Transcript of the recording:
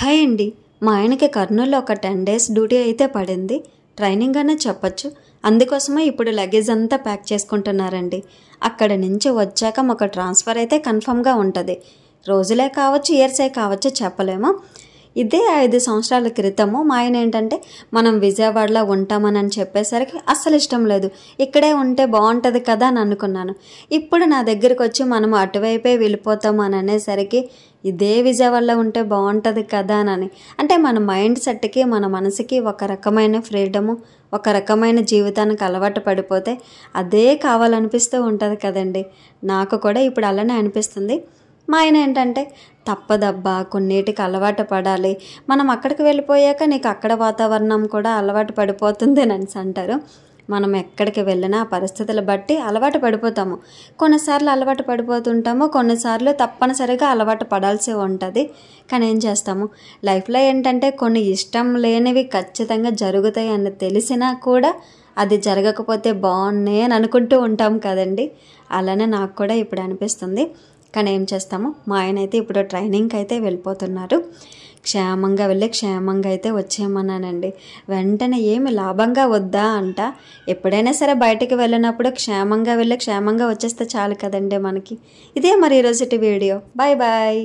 Hi అండి. మా ఆయనకి కర్నూలులో ఒక 10 డేస్ డ్యూటీ అయితే పడింది. ట్రైనింగ్ అనే చెప్పొచ్చు. అందుకోసమే ఇప్పుడు లగేజ్ అంతా ప్యాక్ చేసుకుంటున్నారండి. అక్కడ నుంచి వచ్చాక మాకు ట్రాన్స్ఫర్ అయితే కన్ఫర్మ్గా ఉంటుంది. రోజులే కావచ్చు, ఇయర్సే కావచ్చు, చెప్పలేము. ఇదే 5 సంవత్సరాల క్రితము మా ఆయన ఏంటంటే మనం విజయవాడలో ఉంటామని చెప్పేసరికి అస్సలు ఇష్టం లేదు. ఇక్కడే ఉంటే బాగుంటుంది కదా అని అనుకున్నాను. ఇప్పుడు నా దగ్గరికి వచ్చి మనం అటువైపే వెళ్ళిపోతాం అని అనేసరికి ఇదే విజయవాడలో ఉంటే బాగుంటుంది కదా అని, అంటే మన మైండ్ సెట్కి మన మనసుకి ఒక రకమైన ఫ్రీడము, ఒక రకమైన జీవితానికి అలవాటు పడిపోతే అదే కావాలనిపిస్తూ ఉంటుంది కదండి. నాకు కూడా ఇప్పుడు అలానే అనిపిస్తుంది. మా ఆయన ఏంటంటే తప్పదబ్బా, కొన్నిటికి అలవాటు పడాలి, మనం అక్కడికి వెళ్ళిపోయాక నీకు అక్కడ వాతావరణం కూడా అలవాటు పడిపోతుంది అని అంటారు. మనం ఎక్కడికి వెళ్ళినా ఆ పరిస్థితులు బట్టి అలవాటు పడిపోతాము. కొన్నిసార్లు అలవాటు పడిపోతుంటాము, కొన్నిసార్లు తప్పనిసరిగా అలవాటు పడాల్సి ఉంటుంది. కానీ ఏం చేస్తాము, లైఫ్లో ఏంటంటే కొన్ని ఇష్టం లేనివి ఖచ్చితంగా జరుగుతాయి అని తెలిసినా కూడా అది జరగకపోతే బాగుండే అని అనుకుంటూ ఉంటాం కదండి. అలానే నాకు కూడా ఇప్పుడు అనిపిస్తుంది. కానీ ఏం చేస్తాము, మా ఆయన అయితే ఇప్పుడు ట్రైనింగ్కి అయితే వెళ్ళిపోతున్నారు. క్షేమంగా వెళ్ళి క్షేమంగా అయితే వచ్చేయమన్నానండి. వెంటనే ఏమి లాభంగా వద్దా అంట. ఎప్పుడైనా సరే బయటికి వెళ్ళినప్పుడు క్షేమంగా వెళ్ళి క్షేమంగా వచ్చేస్తే చాలు కదండి మనకి. ఇదే మరి ఈరోజుటి వీడియో. Bye bye.